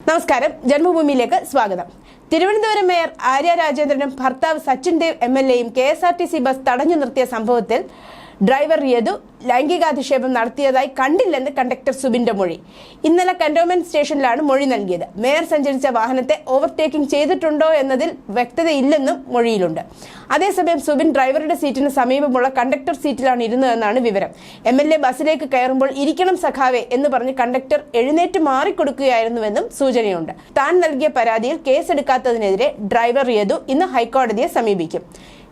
നമസ്കാരം, ജന്മഭൂമിയിലേക്ക് സ്വാഗതം. തിരുവനന്തപുരം മേയർ ആര്യ രാജേന്ദ്രനും ഭർത്താവ് സച്ചിൻ ദേവ് MLAയും KSRTC ബസ് തടഞ്ഞു നിർത്തിയ സംഭവത്തിൽ ഡ്രൈവർ യദു ലൈംഗികാധിക്ഷേപം നടത്തിയതായി കണ്ടില്ലെന്ന് കണ്ടക്ടർ സുബിന്റെ മൊഴി. ഇന്നലെ കന്റോൺമെന്റ് സ്റ്റേഷനിലാണ് മൊഴി നൽകിയത്. മേയർ സഞ്ചരിച്ച വാഹനത്തെ ഓവർടേക്കിംഗ് ചെയ്തിട്ടുണ്ടോ എന്നതിൽ വ്യക്തതയില്ലെന്നും മൊഴിയിലുണ്ട്. അതേസമയം സുബിൻ ഡ്രൈവറുടെ സീറ്റിന് സമീപമുള്ള കണ്ടക്ടർ സീറ്റിലാണ് ഇരുന്നതെന്നാണ് വിവരം. MLA ബസ്സിലേക്ക് കയറുമ്പോൾ ഇരിക്കണം സഖാവേ എന്ന് പറഞ്ഞ് കണ്ടക്ടർ എഴുന്നേറ്റ് മാറിക്കൊടുക്കുകയായിരുന്നുവെന്നും സൂചനയുണ്ട്. താൻ നൽകിയ പരാതിയിൽ കേസെടുക്കാത്തതിനെതിരെ ഡ്രൈവർ യദു ഇന്ന് ഹൈക്കോടതിയെ സമീപിക്കും.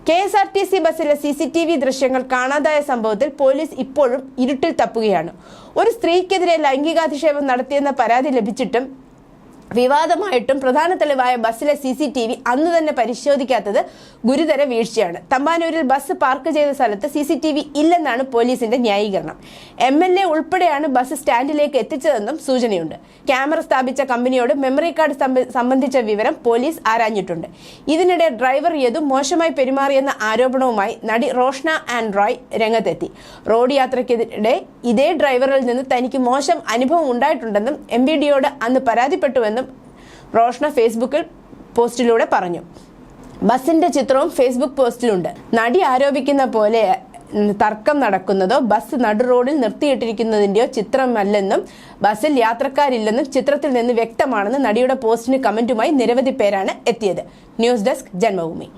KSRTC ബസ്സിലെ CCTV ദൃശ്യങ്ങൾ കാണാതായ സംഭവത്തിൽ പോലീസ് ഇപ്പോഴും ഇരുട്ടിൽ തപ്പുകയാണ്. ഒരു സ്ത്രീക്കെതിരെ ലൈംഗികാധിക്ഷേപം നടത്തിയെന്ന പരാതി ലഭിച്ചിട്ടും വിവാദമായിട്ടും പ്രധാന തെളിവായ ബസ്സിലെ CCTV അന്ന് തന്നെ പരിശോധിക്കാത്തത് ഗുരുതര വീഴ്ചയാണ്. തമ്പാനൂരിൽ ബസ് പാർക്ക് ചെയ്ത സ്ഥലത്ത് CCTV ഇല്ലെന്നാണ് പോലീസിന്റെ ന്യായീകരണം. MLA ഉൾപ്പെടെയാണ് ബസ് സ്റ്റാൻഡിലേക്ക് എത്തിച്ചതെന്നും സൂചനയുണ്ട്. ക്യാമറ സ്ഥാപിച്ച കമ്പനിയോട് മെമ്മറി കാർഡ് സംബന്ധിച്ച വിവരം പോലീസ് ആരാഞ്ഞിട്ടുണ്ട്. ഇതിനിടെ ഡ്രൈവർ യദു മോശമായി പെരുമാറിയെന്ന ആരോപണവുമായി നടി റോഷ്ന ആൻഡ് റോയ് രംഗത്തെത്തി. റോഡ് യാത്രയ്ക്കിടെ ഇതേ ഡ്രൈവറിൽ നിന്ന് തനിക്ക് മോശം അനുഭവം ഉണ്ടായിട്ടുണ്ടെന്നും MVDയോട് അന്ന് പരാതിപ്പെട്ടുവെന്നും റോഷ്ന ഫേസ്ബുക്കിൽ പോസ്റ്റിലൂടെ പറഞ്ഞു. ബസിന്റെ ചിത്രവും ഫേസ്ബുക്ക് പോസ്റ്റിലുണ്ട്. നടി ആരോപിക്കുന്ന പോലെ തർക്കം നടക്കുന്നതോ ബസ് നടു റോഡിൽ നിർത്തിയിട്ടിരിക്കുന്നതിന്റെയോ ചിത്രമല്ലെന്നും ബസ്സിൽ യാത്രക്കാരില്ലെന്നും ചിത്രത്തിൽ നിന്ന് വ്യക്തമാണെന്ന് നടിയുടെ പോസ്റ്റിന് കമന്റുമായി നിരവധി പേരാണ് എത്തിയത്. News desk, Janmabhumi.